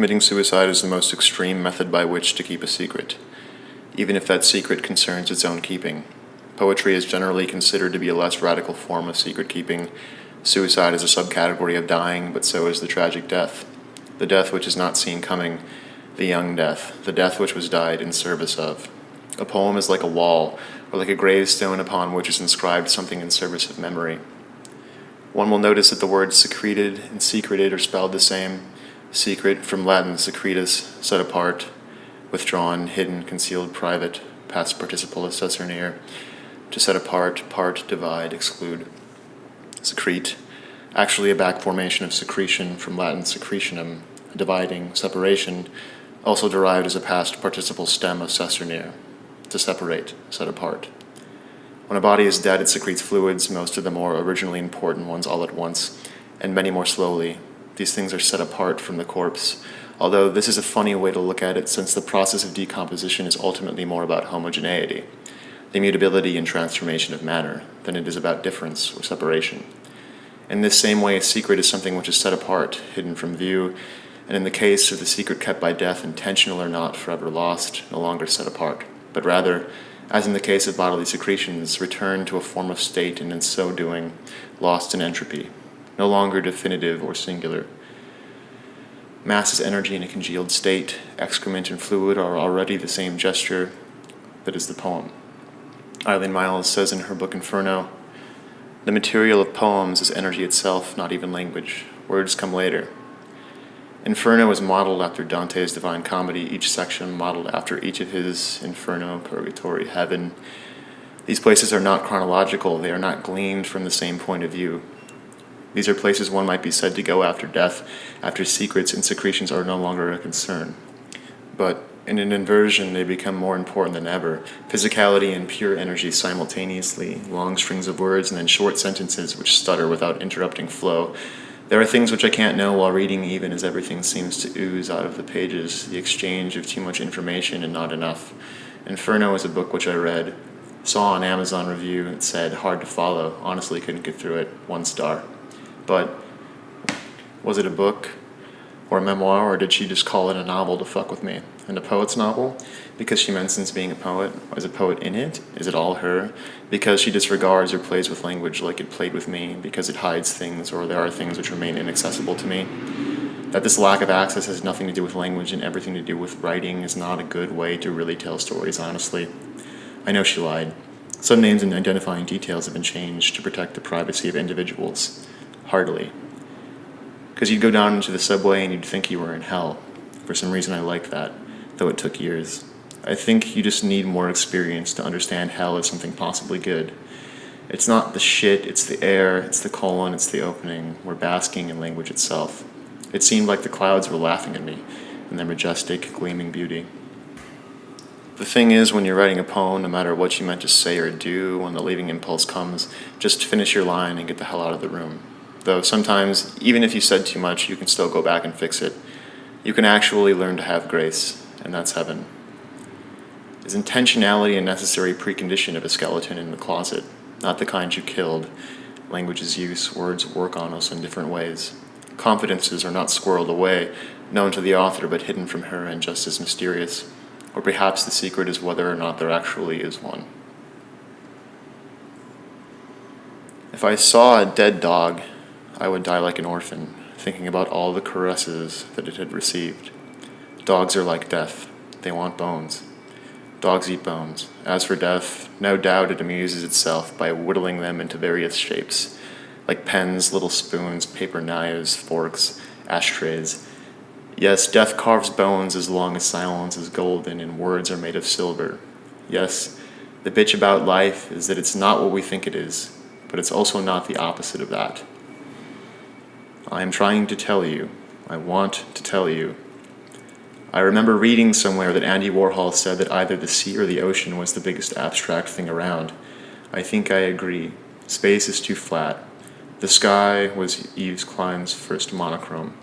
Committing suicide is the most extreme method by which to keep a secret, even if that secret concerns its own keeping. Poetry is generally considered to be a less radical form of secret keeping. Suicide is a subcategory of dying, but so is the tragic death. The death which is not seen coming, the young death, the death which was died in service of. A poem is like a wall, or like a gravestone upon which is inscribed something in service of memory. One will notice that the words secreted and secreted are spelled the same. Secret, from Latin secretus, set apart, withdrawn, hidden, concealed, private, past participle assessor near, to set apart, part, divide, exclude. Secrete, actually a back formation of secretion, from Latin secretionem, dividing, separation, also derived as a past participle stem assessor near, to separate, set apart. When a body is dead, it secretes fluids, most of the more originally important ones all at once, and many more slowly. These things are set apart from the corpse, although this is a funny way to look at it since the process of decomposition is ultimately more about homogeneity, the immutability and transformation of matter, than it is about difference or separation. In this same way, a secret is something which is set apart, hidden from view, and in the case of the secret kept by death, intentional or not, forever lost, no longer set apart, but rather, as in the case of bodily secretions, returned to a form of state and in so doing, lost in entropy, no longer definitive or singular. Mass is energy in a congealed state. Excrement and fluid are already the same gesture that is the poem. Eileen Myles says in her book Inferno, "The material of poems is energy itself, not even language. Words come later." Inferno is modeled after Dante's Divine Comedy, each section modeled after each of his Inferno, Purgatory, Heaven. These places are not chronological, they are not gleaned from the same point of view. These are places one might be said to go after death, after secrets and secretions are no longer a concern. But in an inversion, they become more important than ever. Physicality and pure energy simultaneously, long strings of words and then short sentences which stutter without interrupting flow. There are things which I can't know while reading, even as everything seems to ooze out of the pages, the exchange of too much information and not enough. Inferno is a book which I read, saw on Amazon review, it said, hard to follow, honestly couldn't get through it, 1 star. But was it a book or a memoir, or did she just call it a novel to fuck with me? And a poet's novel? Because she mentions being a poet? Is a poet in it? Is it all her? Because she disregards or plays with language like it played with me, because it hides things, or there are things which remain inaccessible to me? That this lack of access has nothing to do with language and everything to do with writing is not a good way to really tell stories, honestly. I know she lied. Some names and identifying details have been changed to protect the privacy of individuals. Hardly. Because you'd go down into the subway and you'd think you were in hell. For some reason I like that, though it took years. I think you just need more experience to understand hell as something possibly good. It's not the shit, it's the air, it's the colon, it's the opening. We're basking in language itself. It seemed like the clouds were laughing at me in their majestic, gleaming beauty. The thing is, when you're writing a poem, no matter what you meant to say or do, when the leaving impulse comes, just finish your line and get the hell out of the room. Though sometimes, even if you said too much, you can still go back and fix it. You can actually learn to have grace, and that's heaven. Is intentionality a necessary precondition of a skeleton in the closet? Not the kind you killed. Language's use, words work on us in different ways. Confidences are not squirreled away, known to the author but hidden from her and just as mysterious. Or perhaps the secret is whether or not there actually is one. If I saw a dead dog, I would die like an orphan, thinking about all the caresses that it had received. Dogs are like death. They want bones. Dogs eat bones. As for death, no doubt it amuses itself by whittling them into various shapes, like pens, little spoons, paper knives, forks, ashtrays. Yes, death carves bones as long as silence is golden and words are made of silver. Yes, the bitch about life is that it's not what we think it is, but it's also not the opposite of that. I am trying to tell you. I want to tell you. I remember reading somewhere that Andy Warhol said that either the sea or the ocean was the biggest abstract thing around. I think I agree. Space is too flat. The sky was Yves Klein's first monochrome.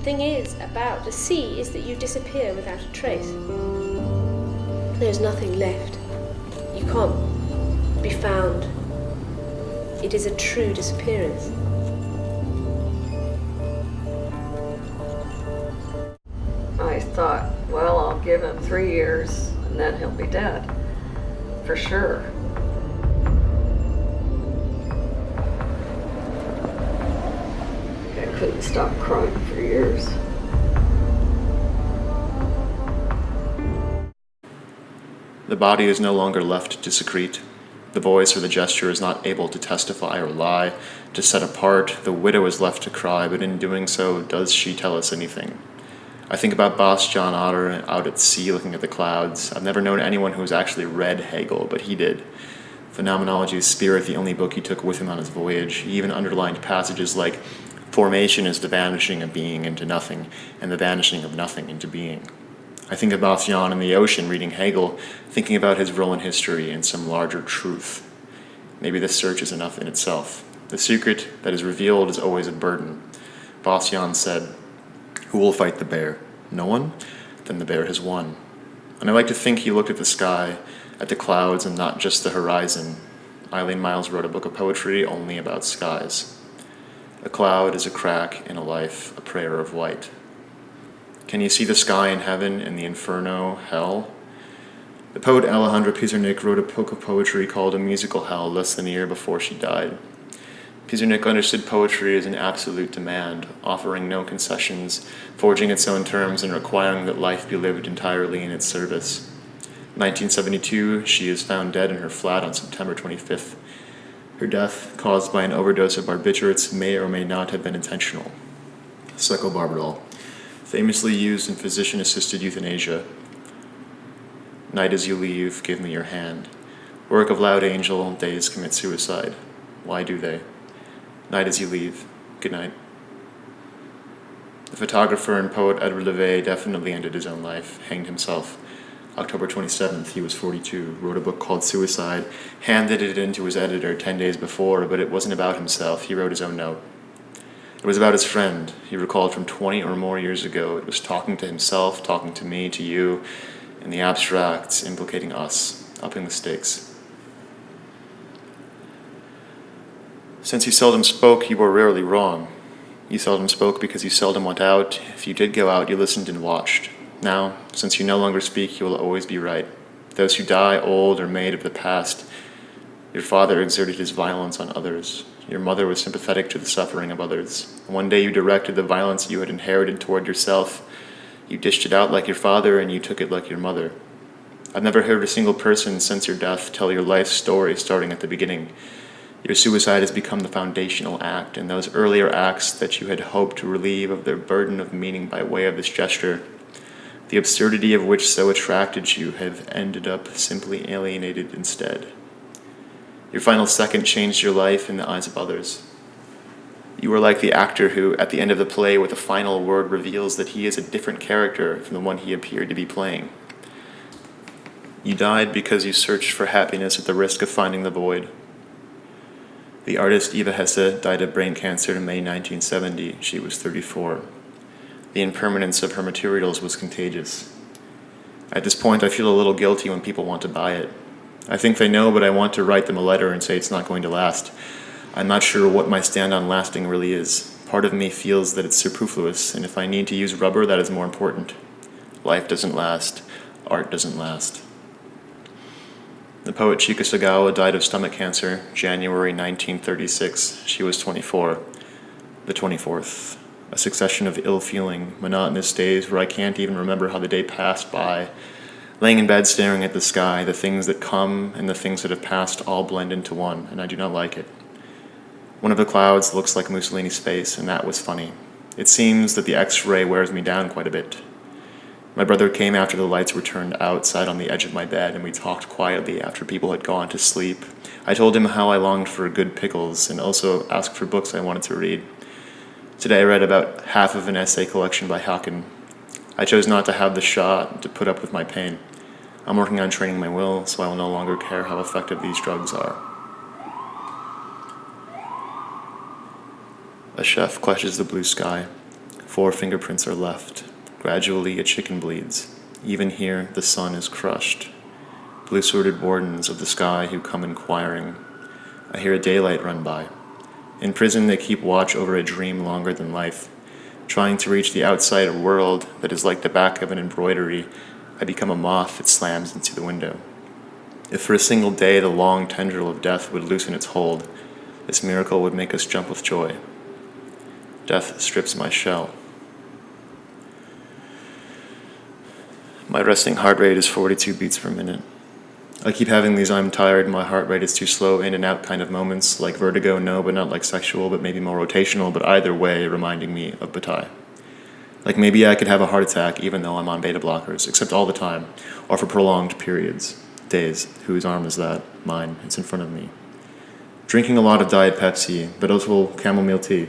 thing is about the sea is that you disappear without a trace. There's nothing left. You can't be found. It is a true disappearance. I thought, well, I'll give him 3 years and then he'll be dead. For sure. I couldn't stop crying for years. The body is no longer left to secrete. The voice or the gesture is not able to testify or lie, to set apart. The widow is left to cry, but in doing so, does she tell us anything? I think about Boss John Otter out at sea looking at the clouds. I've never known anyone who has actually read Hegel, but he did. Phenomenology of Spirit, the only book he took with him on his voyage. He even underlined passages like, formation is the vanishing of being into nothing, and the vanishing of nothing into being. I think of Boss Jan in the ocean reading Hegel, thinking about his role in history and some larger truth. Maybe this search is enough in itself. The secret that is revealed is always a burden. Boss Jan said, "Who will fight the bear? No one? Then the bear has won." And I like to think he looked at the sky, at the clouds, and not just the horizon. Eileen Myles wrote a book of poetry only about skies. A cloud is a crack in a life, a prayer of white. Can you see the sky in heaven and the inferno, hell? The poet Alejandra Pizarnik wrote a book of poetry called A Musical Hell less than a year before she died. Pizarnik understood poetry as an absolute demand, offering no concessions, forging its own terms, and requiring that life be lived entirely in its service. In 1972, she is found dead in her flat on September 25th. Her death, caused by an overdose of barbiturates, may or may not have been intentional. Secobarbital, famously used in physician-assisted euthanasia. Night as you leave, give me your hand. Work of Loud Angel, days commit suicide. Why do they? Night as you leave. Good night. The photographer and poet Edward LeVay definitely ended his own life, hanged himself. October 27th, he was 42, wrote a book called Suicide, handed it in to his editor 10 days before, but it wasn't about himself. He wrote his own note. It was about his friend. He recalled from 20 or more years ago. It was talking to himself, talking to me, to you, in the abstracts, implicating us, upping the stakes. Since you seldom spoke, you were rarely wrong. You seldom spoke because you seldom went out. If you did go out, you listened and watched. Now, since you no longer speak, you will always be right. Those who die old are made of the past. Your father exerted his violence on others. Your mother was sympathetic to the suffering of others. One day you directed the violence you had inherited toward yourself. You dished it out like your father, and you took it like your mother. I've never heard a single person since your death tell your life story starting at the beginning. Your suicide has become the foundational act, and those earlier acts that you had hoped to relieve of their burden of meaning by way of this gesture, the absurdity of which so attracted you, have ended up simply alienated instead. Your final second changed your life in the eyes of others. You are like the actor who, at the end of the play with a final word, reveals that he is a different character from the one he appeared to be playing. You died because you searched for happiness at the risk of finding the void. The artist Eva Hesse died of brain cancer in May 1970. She was 34. The impermanence of her materials was contagious. At this point, I feel a little guilty when people want to buy it. I think they know, but I want to write them a letter and say it's not going to last. I'm not sure what my stand on lasting really is. Part of me feels that it's superfluous, and if I need to use rubber, that is more important. Life doesn't last. Art doesn't last. The poet Chika Sagawa died of stomach cancer, January 1936. She was 24. The 24th. A succession of ill-feeling, monotonous days where I can't even remember how the day passed by. Laying in bed staring at the sky, the things that come and the things that have passed all blend into one, and I do not like it. One of the clouds looks like Mussolini's face, and that was funny. It seems that the X-ray wears me down quite a bit. My brother came after the lights were turned out, sat on the edge of my bed, and we talked quietly after people had gone to sleep. I told him how I longed for good pickles, and also asked for books I wanted to read. Today I read about half of an essay collection by Haken. I chose not to have the shot, to put up with my pain. I'm working on training my will, so I will no longer care how effective these drugs are. A chef clutches the blue sky. 4 fingerprints are left. Gradually a chicken bleeds. Even here the sun is crushed. Blue-sworded wardens of the sky who come inquiring. I hear a daylight run by. In prison they keep watch over a dream longer than life. Trying to reach the outside world that is like the back of an embroidery, I become a moth that slams into the window. If for a single day the long tendril of death would loosen its hold, this miracle would make us jump with joy. Death strips my shell. My resting heart rate is 42 beats per minute. I keep having these I'm tired, my heart rate is too slow, in and out kind of moments, like vertigo, no, but not like sexual, but maybe more rotational, but either way reminding me of Bataille. Like maybe I could have a heart attack even though I'm on beta blockers, except all the time, or for prolonged periods. Days. Whose arm is that? Mine. It's in front of me. Drinking a lot of Diet Pepsi, but also chamomile tea.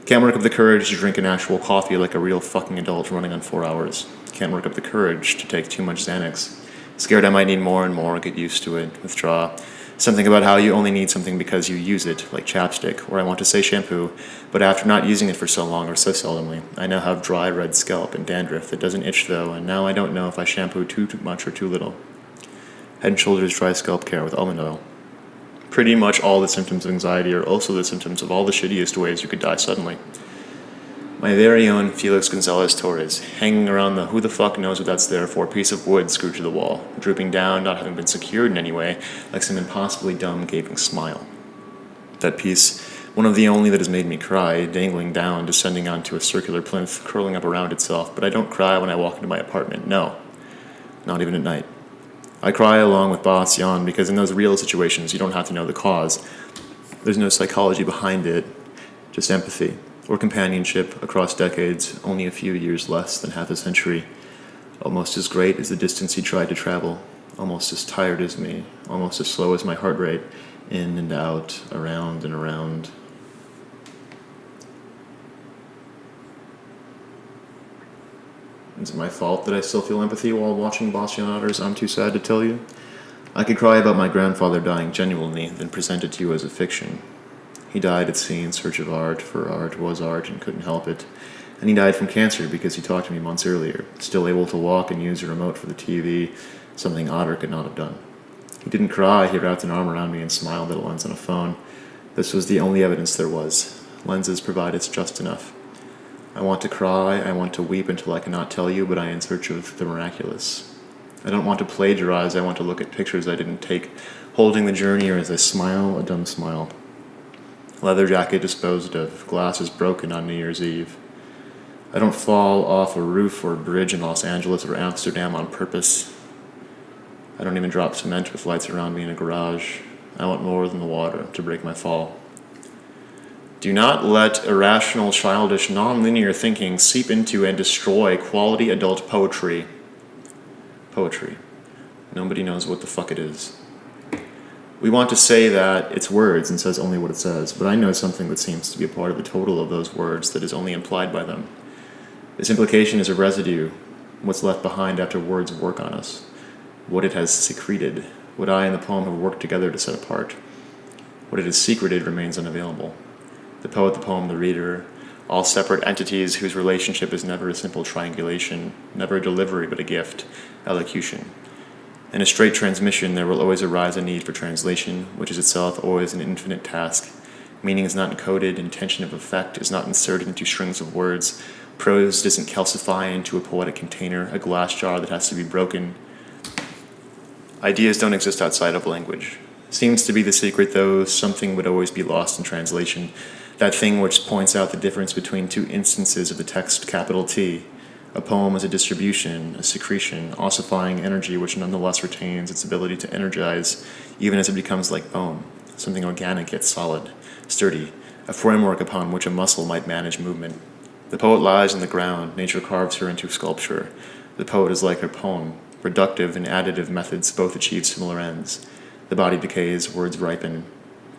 Can't work up the courage to drink an actual coffee like a real fucking adult running on 4 hours. Can't work up the courage to take too much Xanax. Scared I might need more and more, get used to it, withdraw. Something about how you only need something because you use it, like chapstick, or I want to say shampoo, but after not using it for so long or so seldomly, I now have dry red scalp and dandruff that doesn't itch though, and now I don't know if I shampoo too much or too little. Head & Shoulders dry scalp care with almond oil. Pretty much all the symptoms of anxiety are also the symptoms of all the shittiest ways you could die suddenly. My very own Felix Gonzalez Torres, hanging around the who the fuck knows what that's there for piece of wood screwed to the wall, drooping down, not having been secured in any way, like some impossibly dumb gaping smile. That piece, one of the only that has made me cry, dangling down, descending onto a circular plinth, curling up around itself, but I don't cry when I walk into my apartment, no. Not even at night. I cry along with Boss Jan because in those real situations you don't have to know the cause. There's no psychology behind it, just empathy, or companionship across decades, only a few years less than half a century. Almost as great as the distance he tried to travel, almost as tired as me, almost as slow as my heart rate, in and out, around and around. Is it my fault that I still feel empathy while watching Boss Jan Otter's I'm Too Sad to Tell You? I could cry about my grandfather dying genuinely, then present it to you as a fiction. He died at sea in search of art, for art was art and couldn't help it. And he died from cancer because he talked to me months earlier, still able to walk and use a remote for the TV, something Otter could not have done. He didn't cry, he wrapped an arm around me and smiled at a lens on a phone. This was the only evidence there was. Lenses provide us just enough. I want to cry, I want to weep until I cannot tell you, but I am in search of the miraculous. I don't want to plagiarize, I want to look at pictures I didn't take, holding the journey or as I smile, a dumb smile. Leather jacket disposed of, glasses broken on New Year's Eve. I don't fall off a roof or a bridge in Los Angeles or Amsterdam on purpose. I don't even drop cement with lights around me in a garage. I want more than the water to break my fall. Do not let irrational, childish, non-linear thinking seep into and destroy quality adult poetry. Poetry. Nobody knows what the fuck it is. We want to say that it's words and says only what it says, but I know something that seems to be a part of the total of those words that is only implied by them. This implication is a residue, what's left behind after words work on us, what it has secreted, what I and the poem have worked together to set apart. What it has secreted remains unavailable. The poet, the poem, the reader, all separate entities whose relationship is never a simple triangulation, never a delivery but a gift, elocution. In a straight transmission, there will always arise a need for translation, which is itself always an infinite task. Meaning is not encoded, intention of effect is not inserted into strings of words, prose doesn't calcify into a poetic container, a glass jar that has to be broken. Ideas don't exist outside of language. Seems to be the secret, though, something would always be lost in translation. That thing which points out the difference between two instances of the text capital T. A poem is a distribution, a secretion, ossifying energy which nonetheless retains its ability to energize, even as it becomes like bone, something organic yet solid, sturdy, a framework upon which a muscle might manage movement. The poet lies in the ground, nature carves her into sculpture. The poet is like her poem. Reductive and additive methods both achieve similar ends. The body decays, words ripen,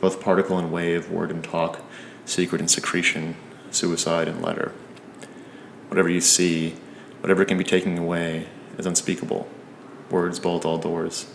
both particle and wave, word and talk, secret and secretion, suicide and letter. Whatever you see, whatever can be taken away, is unspeakable. Words bolt all doors.